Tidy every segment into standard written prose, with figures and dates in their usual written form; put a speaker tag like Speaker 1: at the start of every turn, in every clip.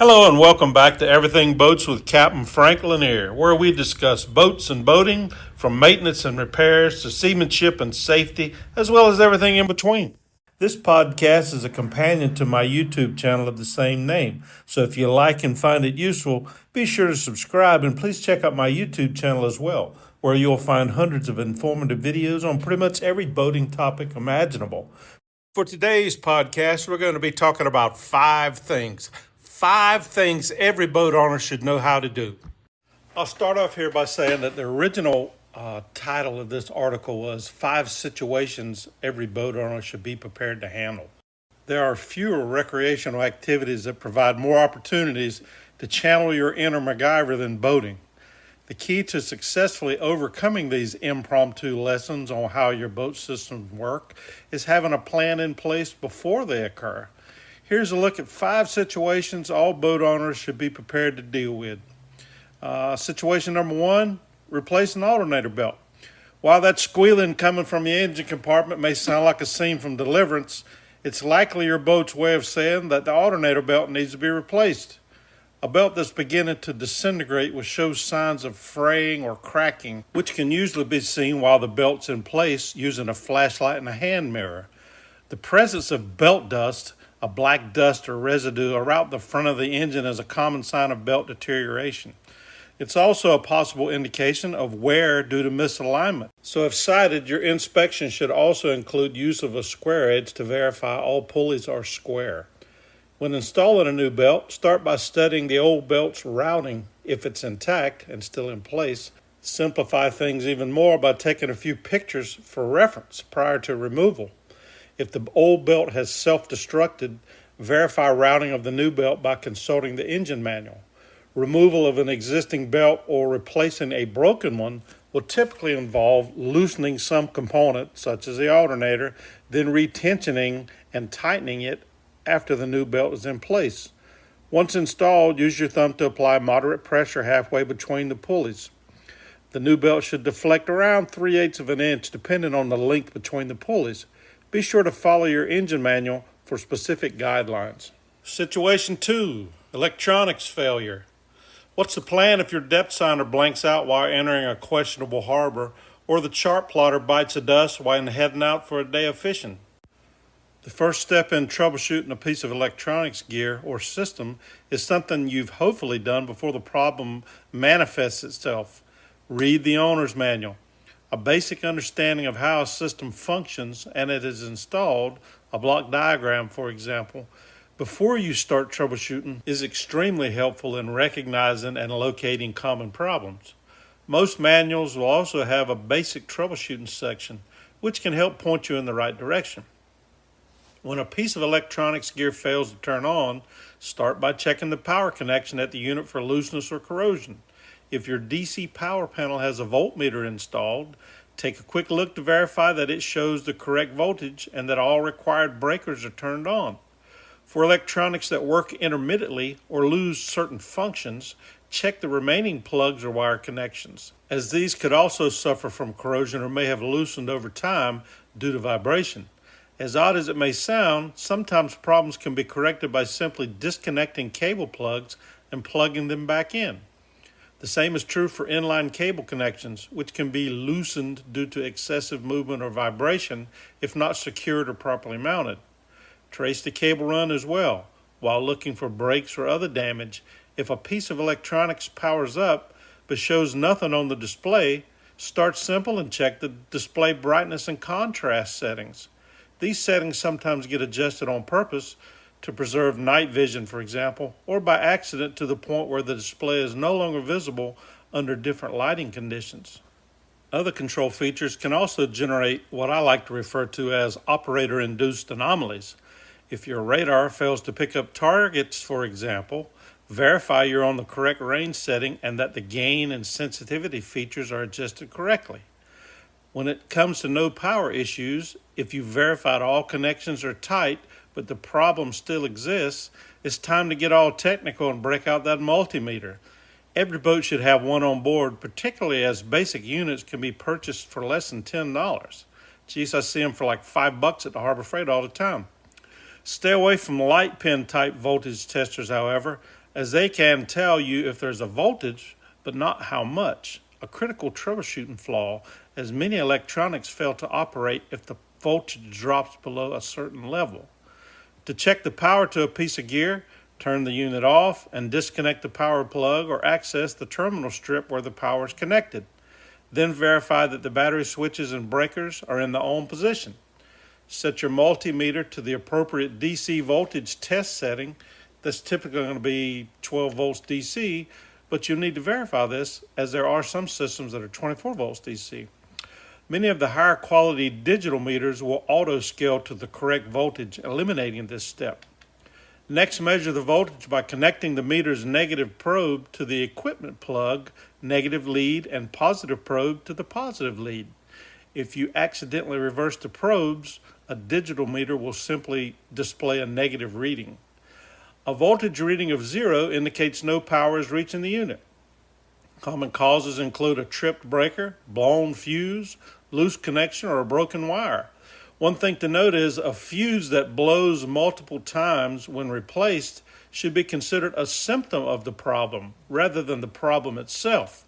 Speaker 1: Hello and welcome back to Everything Boats with Captain Frank Lanier, where we discuss boats and boating, from maintenance and repairs to seamanship and safety, as well as everything in between. This podcast is a companion to my YouTube channel of the same name, so if you like and find it useful, be sure to subscribe and please check out my YouTube channel as well, where you'll find hundreds of informative videos on pretty much every boating topic imaginable. For today's podcast, we're going to be talking about five things every boat owner should know how to do. I'll start off here by saying that the original title of this article was Five Situations Every Boat Owner Should Be Prepared to Handle. There are fewer recreational activities that provide more opportunities to channel your inner MacGyver than boating. The key to successfully overcoming these impromptu lessons on how your boat systems work is having a plan in place before they occur. Here's a look at 5 situations all boat owners should be prepared to deal with. Situation number 1, replace an alternator belt. While that squealing coming from the engine compartment may sound like a scene from Deliverance, it's likely your boat's way of saying that the alternator belt needs to be replaced. A belt that's beginning to disintegrate will show signs of fraying or cracking, which can usually be seen while the belt's in place using a flashlight and a hand mirror. The presence of belt dust, a black dust or residue around the front of the engine, is a common sign of belt deterioration. It's also a possible indication of wear due to misalignment. So if sighted, your inspection should also include use of a square edge to verify all pulleys are square. When installing a new belt, start by studying the old belt's routing if it's intact and still in place. Simplify things even more by taking a few pictures for reference prior to removal. If the old belt has self-destructed, verify routing of the new belt by consulting the engine manual. Removal of an existing belt or replacing a broken one will typically involve loosening some component, such as the alternator, then retensioning and tightening it after the new belt is in place. Once installed, use your thumb to apply moderate pressure halfway between the pulleys. The new belt should deflect around 3/8 of an inch, depending on the length between the pulleys. Be sure to follow your engine manual for specific guidelines. Situation 2, electronics failure. What's the plan if your depth signer blanks out while entering a questionable harbor, or the chart plotter bites the dust while heading out for a day of fishing? The first step in troubleshooting a piece of electronics gear or system is something you've hopefully done before the problem manifests itself. Read the owner's manual. A basic understanding of how a system functions and it is installed, a block diagram for example, before you start troubleshooting is extremely helpful in recognizing and locating common problems. Most manuals will also have a basic troubleshooting section, which can help point you in the right direction. When a piece of electronics gear fails to turn on, start by checking the power connection at the unit for looseness or corrosion. If your DC power panel has a voltmeter installed, take a quick look to verify that it shows the correct voltage and that all required breakers are turned on. For electronics that work intermittently or lose certain functions, check the remaining plugs or wire connections, as these could also suffer from corrosion or may have loosened over time due to vibration. As odd as it may sound, sometimes problems can be corrected by simply disconnecting cable plugs and plugging them back in. The same is true for inline cable connections, which can be loosened due to excessive movement or vibration if not secured or properly mounted. Trace the cable run as well, while looking for breaks or other damage. If a piece of electronics powers up but shows nothing on the display, start simple and check the display brightness and contrast settings. These settings sometimes get adjusted on purpose to preserve night vision, for example, or by accident to the point where the display is no longer visible under different lighting conditions. Other control features can also generate what I like to refer to as operator-induced anomalies. If your radar fails to pick up targets, for example, verify you're on the correct range setting and that the gain and sensitivity features are adjusted correctly. When it comes to no power issues, if you've verified all connections are tight, but the problem still exists, it's time to get all technical and break out that multimeter. Every boat should have one on board, particularly as basic units can be purchased for less than $10. Geez, I see them for like $5 at the Harbor Freight all the time. Stay away from light pin type voltage testers, however, as they can tell you if there's a voltage, but not how much. A critical troubleshooting flaw, as many electronics fail to operate if the voltage drops below a certain level. To check the power to a piece of gear, turn the unit off and disconnect the power plug or access the terminal strip where the power is connected. Then verify that the battery switches and breakers are in the on position. Set your multimeter to the appropriate DC voltage test setting. That's typically going to be 12 volts DC, but you'll need to verify this as there are some systems that are 24 volts DC. Many of the higher quality digital meters will auto scale to the correct voltage, eliminating this step. Next, measure the voltage by connecting the meter's negative probe to the equipment plug, negative lead, and positive probe to the positive lead. If you accidentally reverse the probes, a digital meter will simply display a negative reading. A voltage reading of 0 indicates no power is reaching the unit. Common causes include a tripped breaker, blown fuse, loose connection, or a broken wire. One thing to note is a fuse that blows multiple times when replaced should be considered a symptom of the problem rather than the problem itself.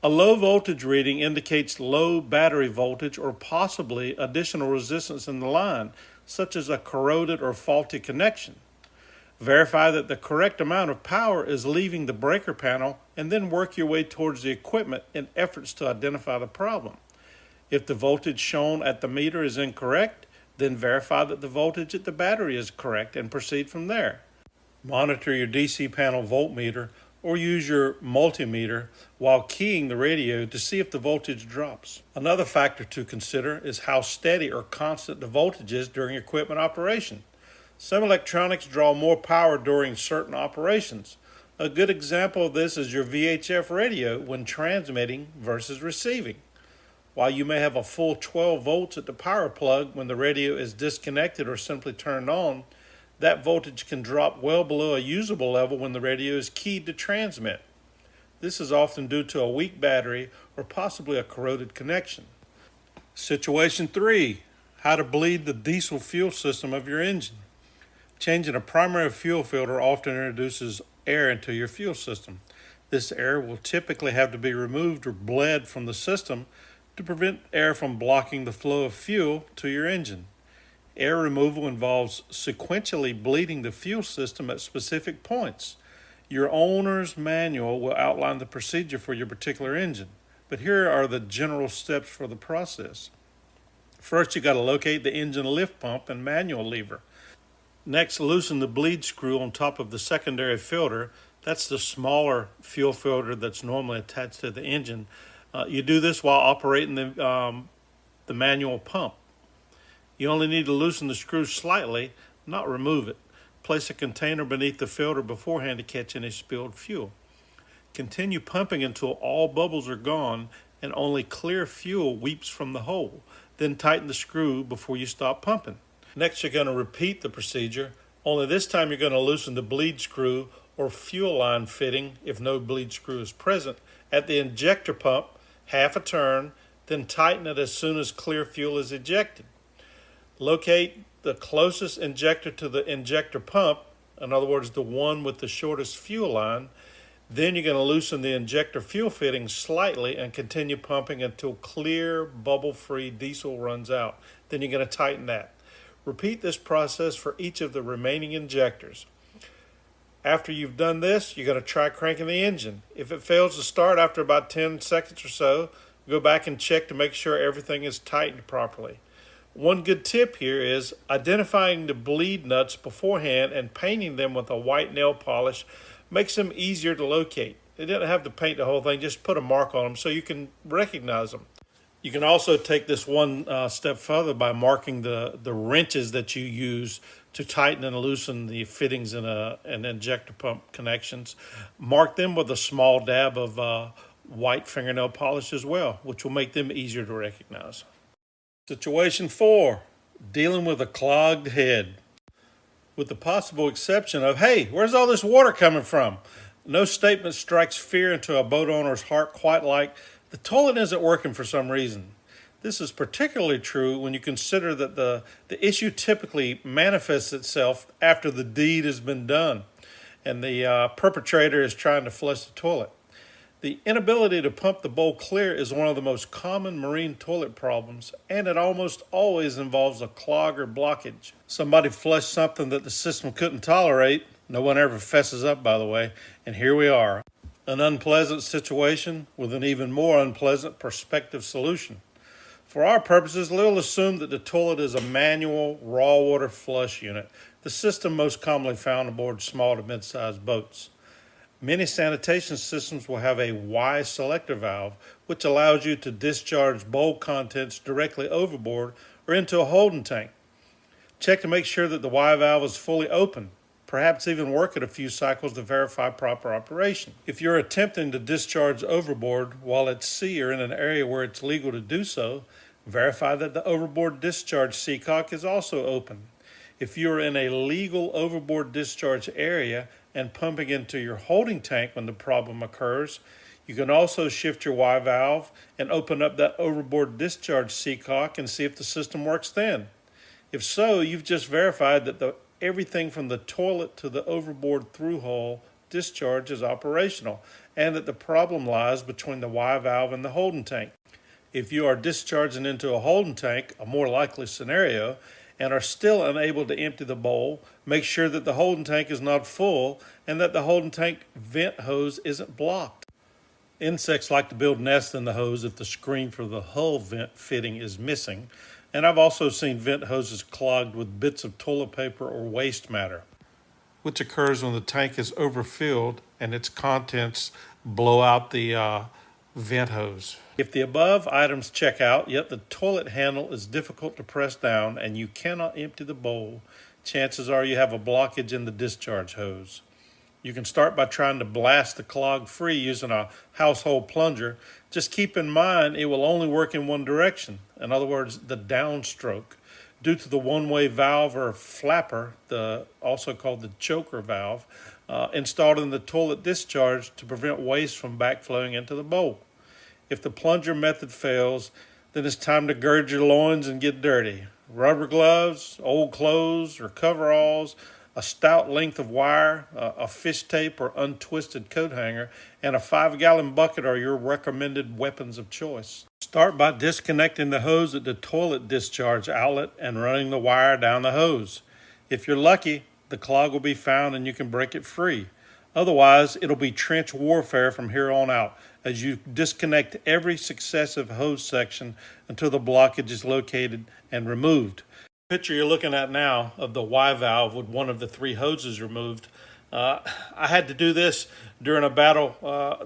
Speaker 1: A low voltage reading indicates low battery voltage or possibly additional resistance in the line, such as a corroded or faulty connection. Verify that the correct amount of power is leaving the breaker panel and then work your way towards the equipment in efforts to identify the problem. If the voltage shown at the meter is incorrect, then verify that the voltage at the battery is correct and proceed from there. Monitor your DC panel voltmeter or use your multimeter while keying the radio to see if the voltage drops. Another factor to consider is how steady or constant the voltage is during equipment operation. Some electronics draw more power during certain operations. A good example of this is your VHF radio when transmitting versus receiving. While you may have a full 12 volts at the power plug when the radio is disconnected or simply turned on, that voltage can drop well below a usable level when the radio is keyed to transmit. This is often due to a weak battery or possibly a corroded connection. Situation 3. How to bleed the diesel fuel system of your engine. Changing a primary fuel filter often introduces air into your fuel system. This air will typically have to be removed or bled from the system to prevent air from blocking the flow of fuel to your engine. Air removal involves sequentially bleeding the fuel system at specific points. Your owner's manual will outline the procedure for your particular engine, but here are the general steps for the process. First, you got to locate the engine lift pump and manual lever. Next, loosen the bleed screw on top of the secondary filter. That's the smaller fuel filter that's normally attached to the engine. You do this while operating the manual pump. You only need to loosen the screw slightly, not remove it. Place a container beneath the filter beforehand to catch any spilled fuel. Continue pumping until all bubbles are gone and only clear fuel weeps from the hole. Then tighten the screw before you stop pumping. Next, you're going to repeat the procedure, only this time you're going to loosen the bleed screw or fuel line fitting, if no bleed screw is present, at the injector pump, half a turn, then tighten it as soon as clear fuel is ejected. Locate the closest injector to the injector pump, in other words, the one with the shortest fuel line. Then you're going to loosen the injector fuel fitting slightly and continue pumping until clear, bubble-free diesel runs out. Then you're going to tighten that. Repeat this process for each of the remaining injectors. After you've done this, you're going to try cranking the engine. If it fails to start after about 10 seconds or so, go back and check to make sure everything is tightened properly. One good tip here is identifying the bleed nuts beforehand and painting them with a white nail polish makes them easier to locate. You don't have to paint the whole thing, just put a mark on them so you can recognize them. You can also take this one step further by marking the wrenches that you use to tighten and loosen the fittings in an injector pump connections. Mark them with a small dab of white fingernail polish as well, which will make them easier to recognize. Situation 4, dealing with a clogged head. With the possible exception of, hey, where's all this water coming from? No statement strikes fear into a boat owner's heart quite like, the toilet isn't working for some reason. This is particularly true when you consider that the issue typically manifests itself after the deed has been done. and the perpetrator is trying to flush the toilet. The inability to pump the bowl clear is one of the most common marine toilet problems, and it almost always involves a clog or blockage. Somebody flushed something that the system couldn't tolerate. No one ever fesses up, by the way, and here we are. An unpleasant situation with an even more unpleasant prospective solution. For our purposes, we'll assume that the toilet is a manual raw water flush unit, the system most commonly found aboard small to mid-sized boats. Many sanitation systems will have a Y selector valve, which allows you to discharge bowl contents directly overboard or into a holding tank. Check to make sure that the Y valve is fully open. Perhaps even work it a few cycles to verify proper operation. If you're attempting to discharge overboard while at sea or in an area where it's legal to do so, verify that the overboard discharge seacock is also open. If you're in a legal overboard discharge area and pumping into your holding tank when the problem occurs, you can also shift your Y valve and open up that overboard discharge seacock and see if the system works then. If so, you've just verified that everything from the toilet to the overboard through-hole discharge is operational and that the problem lies between the Y valve and the holding tank. If you are discharging into a holding tank, a more likely scenario, and are still unable to empty the bowl, make sure that the holding tank is not full and that the holding tank vent hose isn't blocked. Insects like to build nests in the hose if the screen for the hull vent fitting is missing, and I've also seen vent hoses clogged with bits of toilet paper or waste matter, which occurs when the tank is overfilled and its contents blow out the vent hose. If the above items check out, yet the toilet handle is difficult to press down and you cannot empty the bowl, chances are you have a blockage in the discharge hose. You can start by trying to blast the clog free using a household plunger. Just keep in mind it will only work in one direction, in other words, the downstroke, due to the one-way valve or flapper, also called the choker valve, installed in the toilet discharge to prevent waste from backflowing into the bowl. If the plunger method fails, then it's time to gird your loins and get dirty. Rubber gloves, old clothes or coveralls, a stout length of wire, a fish tape or untwisted coat hanger, and a 5-gallon bucket are your recommended weapons of choice. Start by disconnecting the hose at the toilet discharge outlet and running the wire down the hose. If you're lucky, the clog will be found and you can break it free. Otherwise, it'll be trench warfare from here on out as you disconnect every successive hose section until the blockage is located and removed. The picture you're looking at now of the Y valve with one of the 3 hoses removed. I had to do this during a battle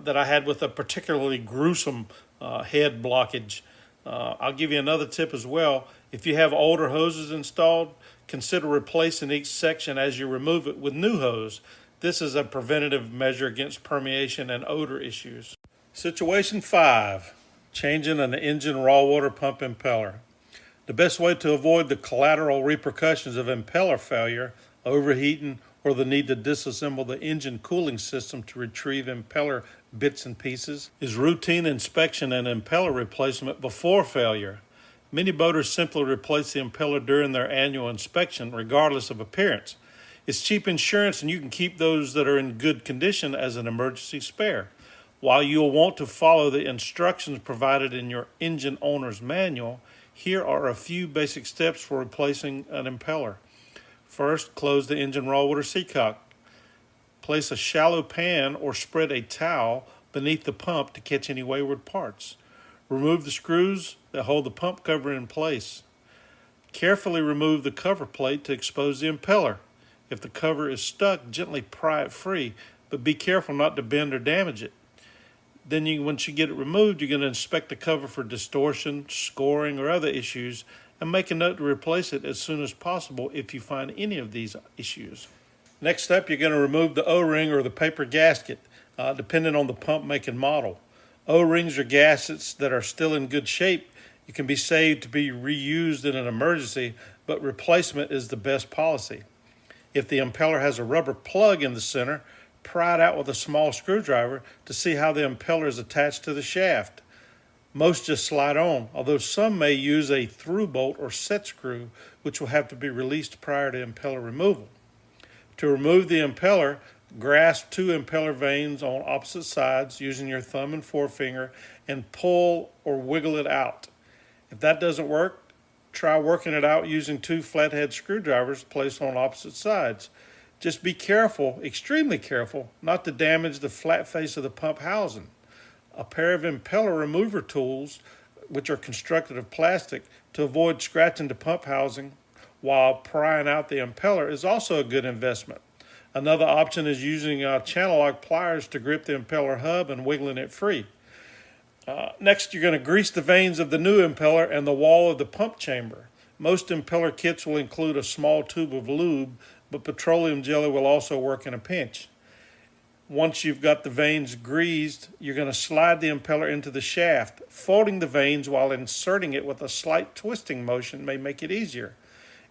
Speaker 1: that I had with a particularly gruesome head blockage. I'll give you another tip as well. If you have older hoses installed, consider replacing each section as you remove it with new hose. This is a preventative measure against permeation and odor issues. Situation 5, changing an engine raw water pump impeller. The best way to avoid the collateral repercussions of impeller failure, overheating, or the need to disassemble the engine cooling system to retrieve impeller bits and pieces is routine inspection and impeller replacement before failure. Many boaters simply replace the impeller during their annual inspection, regardless of appearance. It's cheap insurance and you can keep those that are in good condition as an emergency spare. While you'll want to follow the instructions provided in your engine owner's manual, here are a few basic steps for replacing an impeller. First, close the engine raw water seacock. Place a shallow pan or spread a towel beneath the pump to catch any wayward parts. Remove the screws that hold the pump cover in place. Carefully remove the cover plate to expose the impeller. If the cover is stuck, gently pry it free, but be careful not to bend or damage it. Then once you get it removed, you're going to inspect the cover for distortion, scoring, or other issues, and make a note to replace it as soon as possible if you find any of these issues. Next up, you're going to remove the O-ring or the paper gasket, depending on the pump make and model. O-rings are gaskets that are still in good shape. You can be saved to be reused in an emergency, but replacement is the best policy. If the impeller has a rubber plug in the center, pry it out with a small screwdriver to see how the impeller is attached to the shaft. Most just slide on, although some may use a through bolt or set screw, which will have to be released prior to impeller removal. To remove the impeller, Grasp two impeller vanes on opposite sides using your thumb and forefinger and pull or wiggle it out. If that doesn't work, try working it out using two flathead screwdrivers placed on opposite sides. Just be careful, extremely careful, not to damage the flat face of the pump housing. A pair of impeller remover tools, which are constructed of plastic, to avoid scratching the pump housing while prying out the impeller is also a good investment. Another option is using channel lock pliers to grip the impeller hub and wiggling it free. Next, you're going to grease the vanes of the new impeller and the wall of the pump chamber. Most impeller kits will include a small tube of lube, but petroleum jelly will also work in a pinch. Once you've got the vanes greased, you're going to slide the impeller into the shaft. Folding the vanes while inserting it with a slight twisting motion may make it easier.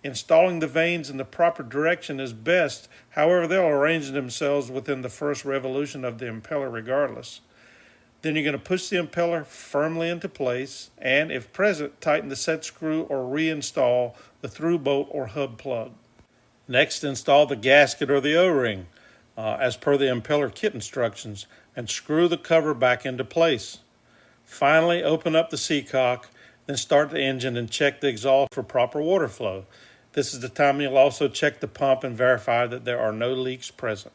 Speaker 1: Installing the vanes in the proper direction is best, however, they'll arrange themselves within the first revolution of the impeller regardless. Then you're going to push the impeller firmly into place and, if present, tighten the set screw or reinstall the through bolt or hub plug. Next, install the gasket or the O-ring as per the impeller kit instructions and screw the cover back into place. Finally, open up the seacock, then start the engine and check the exhaust for proper water flow. This is the time you'll also check the pump and verify that there are no leaks present.